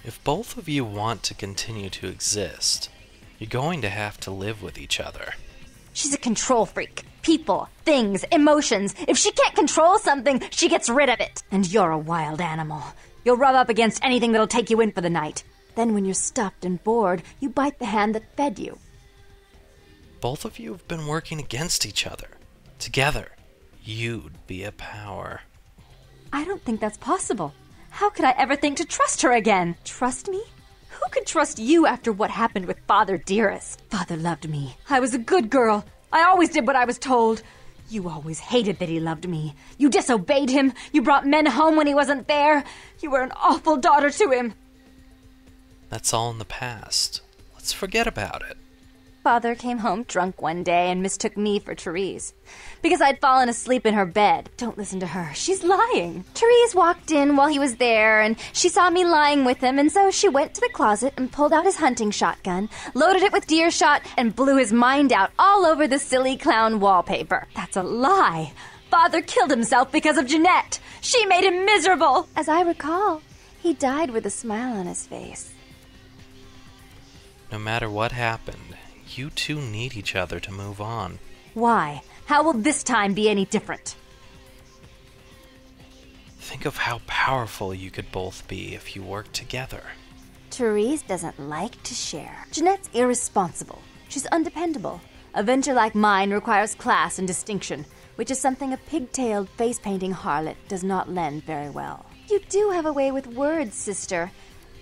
If both of you want to continue to exist, you're going to have to live with each other. She's a control freak. People, things, emotions. If she can't control something, she gets rid of it. And you're a wild animal. You'll rub up against anything that'll take you in for the night. Then when you're stuffed and bored, you bite the hand that fed you. Both of you have been working against each other. Together, you'd be a power. I don't think that's possible. How could I ever think to trust her again? Trust me? Who could trust you after what happened with Father Dearest? Father loved me. I was a good girl. I always did what I was told. You always hated that he loved me. You disobeyed him. You brought men home when he wasn't there. You were an awful daughter to him. That's all in the past. Let's forget about it. Father came home drunk one day and mistook me for Therese. Because I'd fallen asleep in her bed. Don't listen to her. She's lying. Therese walked in while he was there, and she saw me lying with him, and so she went to the closet and pulled out his hunting shotgun, loaded it with deer shot, and blew his mind out all over the silly clown wallpaper. That's a lie. Father killed himself because of Jeanette. She made him miserable. As I recall, he died with a smile on his face. No matter what happened, you two need each other to move on. Why? How will this time be any different? Think of how powerful you could both be if you worked together. Therese doesn't like to share. Jeanette's irresponsible. She's undependable. A venture like mine requires class and distinction, which is something a pigtailed, face-painting harlot does not lend very well. You do have a way with words, sister.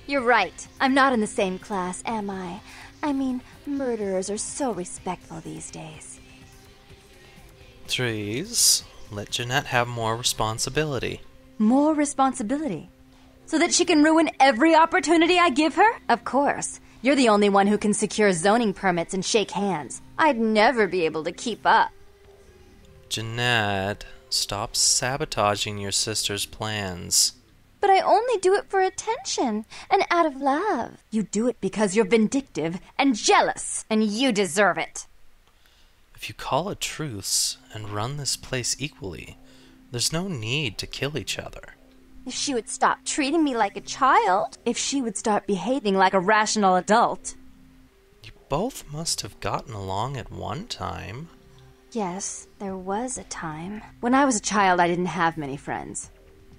You're right. I'm not in the same class, am I? I mean, murderers are so respectful these days. Therese, let Jeanette have more responsibility. More responsibility? So that she can ruin every opportunity I give her? Of course. You're the only one who can secure zoning permits and shake hands. I'd never be able to keep up. Jeanette, stop sabotaging your sister's plans. But I only do it for attention and out of love. You do it because you're vindictive and jealous, and you deserve it. If you call a truce and run this place equally, there's no need to kill each other. If she would stop treating me like a child, if she would start behaving like a rational adult. You both must have gotten along at one time. Yes, there was a time. When I was a child, I didn't have many friends.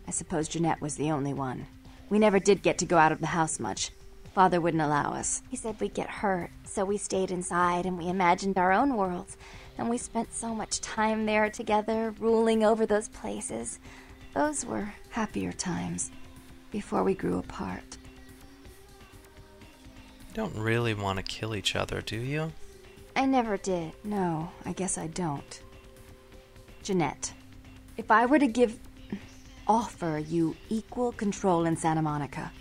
I suppose Jeanette was the only one. We never did get to go out of the house much. Father wouldn't allow us. He said we'd get hurt, so we stayed inside and we imagined our own worlds. And we spent so much time there together, ruling over those places. Those were happier times, before we grew apart. You don't really want to kill each other, do you? I never did. No, I guess I don't. Jeanette, if I were to offer you equal control in Santa Monica,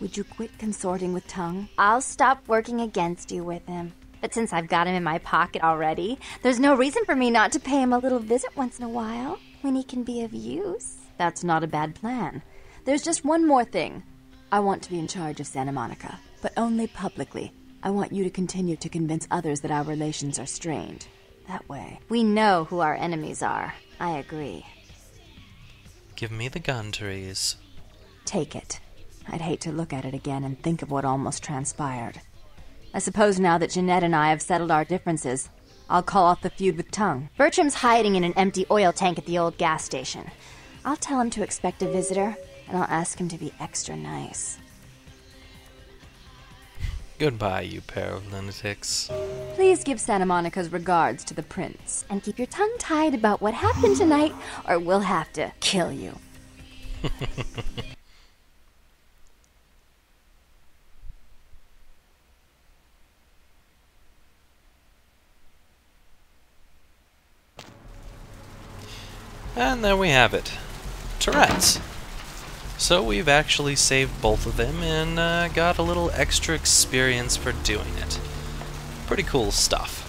would you quit consorting with Tong? I'll stop working against you with him. But since I've got him in my pocket already, there's no reason for me not to pay him a little visit once in a while, when he can be of use. That's not a bad plan. There's just one more thing. I want to be in charge of Santa Monica, but only publicly. I want you to continue to convince others that our relations are strained. That way, we know who our enemies are. I agree. Give me the gun, Therese. Take it. I'd hate to look at it again and think of what almost transpired. I suppose now that Jeanette and I have settled our differences, I'll call off the feud with Tong. Bertram's hiding in an empty oil tank at the old gas station. I'll tell him to expect a visitor, and I'll ask him to be extra nice. Goodbye, you pair of lunatics. Please give Santa Monica's regards to the prince, and keep your tongue tied about what happened tonight, or we'll have to kill you. And there we have it. Tourette's. So we've actually saved both of them and got a little extra experience for doing it. Pretty cool stuff.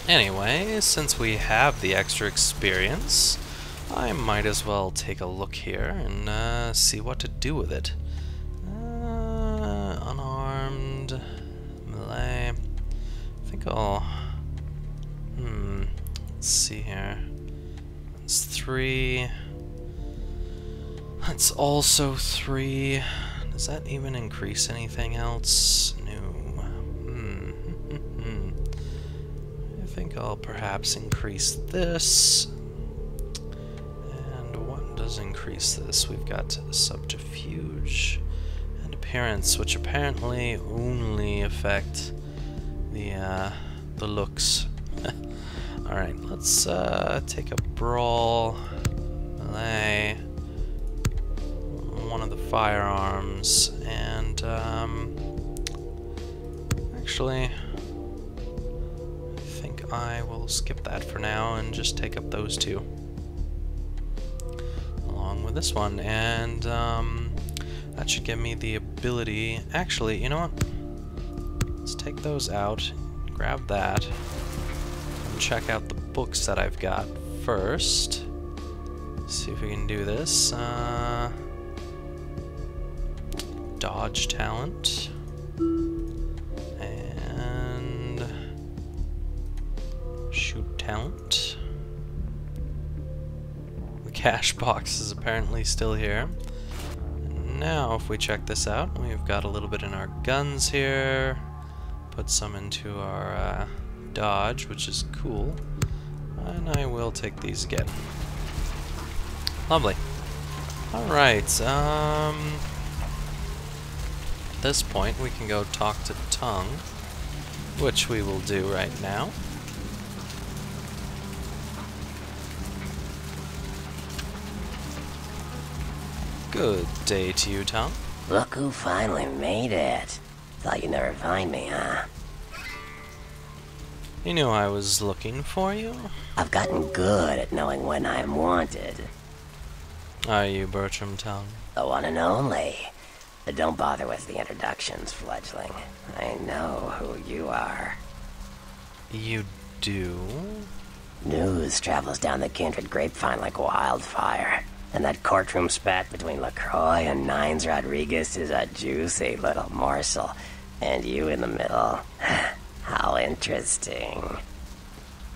Anyway, since we have the extra experience, I might as well take a look here and see what to do with it. Unarmed, melee. I think I'll... let's see here. It's 3... That's also 3. Does that even increase anything else? No. I think I'll perhaps increase this. And what does increase this? We've got subterfuge and appearance, which apparently only affect the looks. Alright, let's take a brawl, melee, one of the firearms, and actually, I think I will skip that for now and just take up those 2. Along with this one, and that should give me the ability. Actually, you know what? Let's take those out, grab that, and check out the books that I've got first. See if we can do this. Dodge talent. And shoot talent. The cash box is apparently still here. And now if we check this out, we've got a little bit in our guns here. Put some into our dodge, which is cool. And I will take these again. Lovely. Alright, at this point we can go talk to Tong, which we will do right now. Good day to you, Tong. Look who finally made it. Thought you'd never find me, huh? You knew I was looking for you? I've gotten good at knowing when I'm wanted. Are you Bertram Tong? The one and only. But don't bother with the introductions, fledgling. I know who you are. You do? News travels down the kindred grapevine like wildfire. And that courtroom spat between LaCroix and Nines Rodriguez is a juicy little morsel. And you in the middle. How interesting.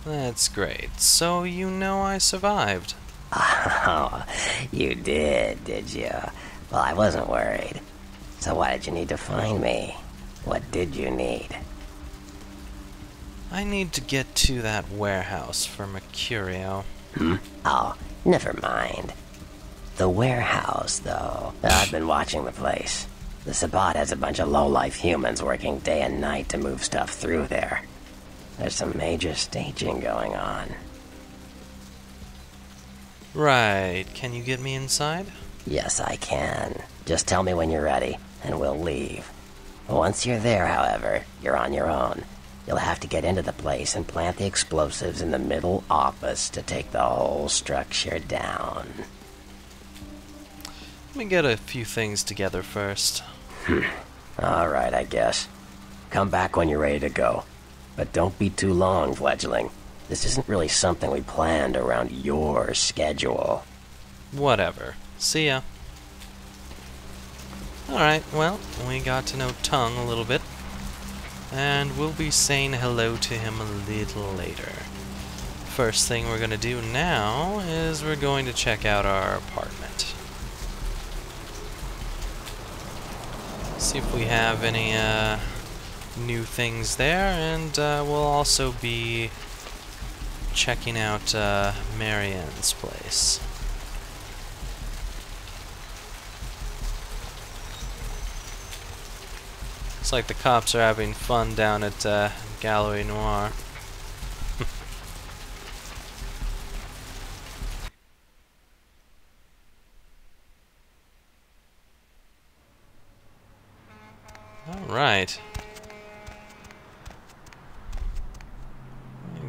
That's great. So you know I survived. Oh, you did you? Well, I wasn't worried. So why did you need to find me? What did you need? I need to get to that warehouse for Mercurio. Oh, never mind. The warehouse, though. I've been watching the place. The Sabbat has a bunch of low-life humans working day and night to move stuff through there. There's some major staging going on. Right. Can you get me inside? Yes, I can. Just tell me when you're ready, and we'll leave. Once you're there, however, you're on your own. You'll have to get into the place and plant the explosives in the middle office to take the whole structure down. Let me get a few things together first. Alright, I guess. Come back when you're ready to go. But don't be too long, fledgling. This isn't really something we planned around your schedule. Whatever. See ya. Alright, well, we got to know Tong a little bit. And we'll be saying hello to him a little later. First thing we're gonna do now is we're going to check out our apartment. See if we have any new things there, and we'll also be checking out Marianne's place. Looks like the cops are having fun down at Gallery Noir. Alright.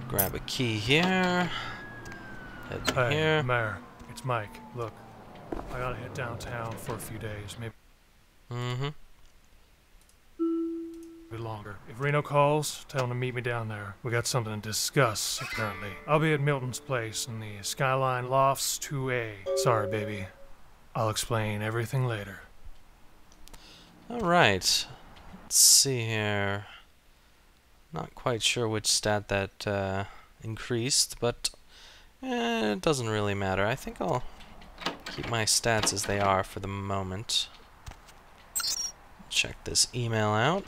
Grab a key here. Head Hey, here. Mayor, it's Mike. Look, I gotta head downtown for a few days, maybe a bit longer. If Reno calls, tell him to meet me down there. We got something to discuss, apparently. I'll be at Milton's place in the Skyline Lofts 2A. Sorry, baby. I'll explain everything later. Alright. Let's see here. Not quite sure which stat that increased, but it doesn't really matter. I think I'll keep my stats as they are for the moment. Check this email out.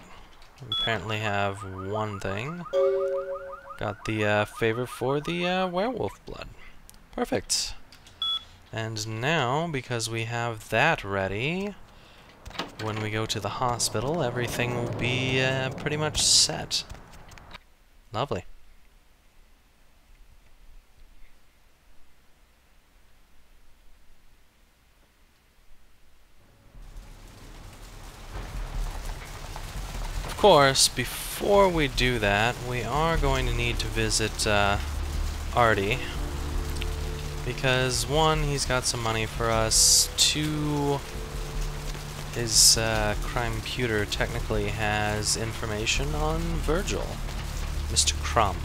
We apparently have one thing. Got the favor for the werewolf blood. Perfect. And now, because we have that ready, when we go to the hospital, everything will be pretty much set. Lovely. Of course, before we do that, we are going to need to visit Artie. Because, one, he's got some money for us. Two, his crime-puter technically has information on Virgil, Mr. Crumb,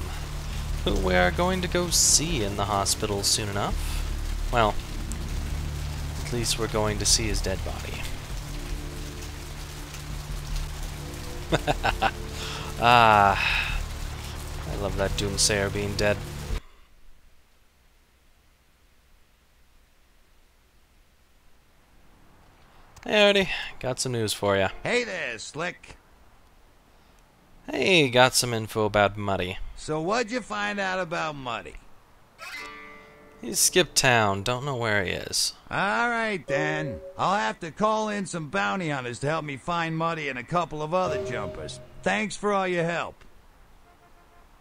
who we are going to go see in the hospital soon enough. Well, at least we're going to see his dead body. Ah, I love that Doomsayer being dead. Hey Artie, got some news for you. Hey there, Slick. Hey, got some info about Muddy. So what'd you find out about Muddy? He's skipped town, don't know where he is. Alright then. I'll have to call in some bounty hunters to help me find Muddy and a couple of other jumpers. Thanks for all your help.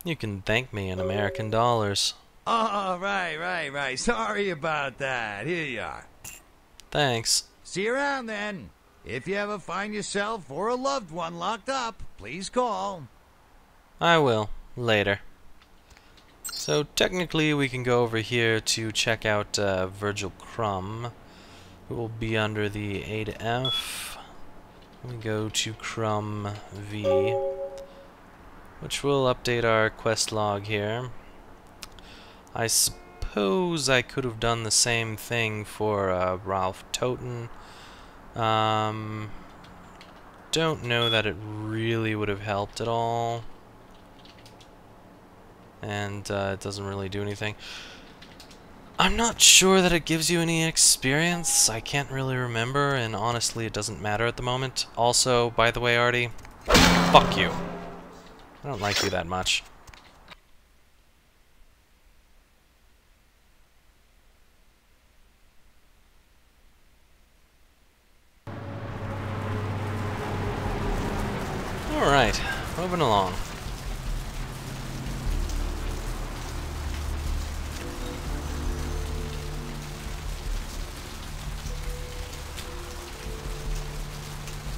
You can thank me in American dollars. Oh, right. Sorry about that. Here you are. Thanks. See you around then. If you ever find yourself or a loved one locked up, please call. I will. Later. So technically we can go over here to check out Virgil Crumb, who will be under the A to F. We go to Crumb V, which will update our quest log here. I suppose I could have done the same thing for Ralph Toten. Don't know that it really would have helped at all. And it doesn't really do anything. I'm not sure that it gives you any experience. I can't really remember, and honestly it doesn't matter at the moment. Also, by the way, Artie, fuck you. I don't like you that much. Alright, moving along.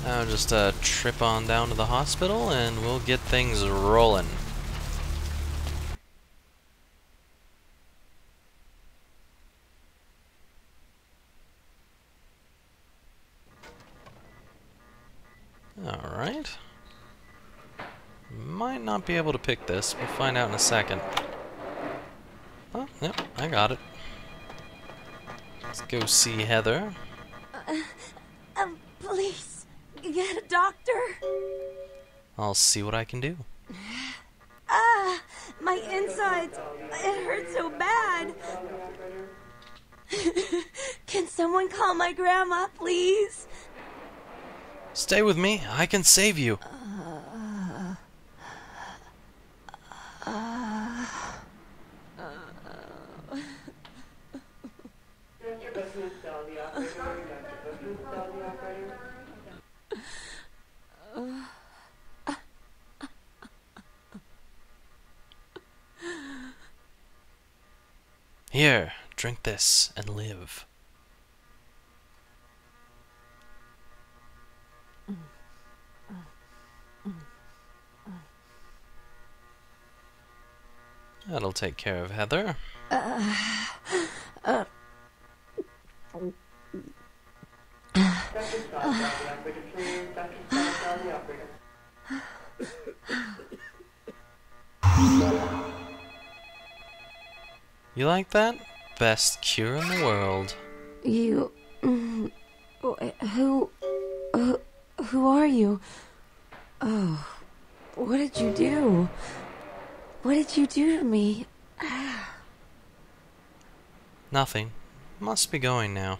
Now just trip on down to the hospital and we'll get things rolling. Alright. Might not be able to pick this. We'll find out in a second. Oh, yep, I got it. Let's go see Heather. Please, get a doctor. I'll see what I can do. My insides, it hurts so bad. Can someone call my grandma, please? Stay with me, I can save you. Here, drink this and live. That'll take care of Heather. You like that? Best cure in the world. You... Who are you? Oh, what did you do? What did you do to me? Nothing. Must be going now.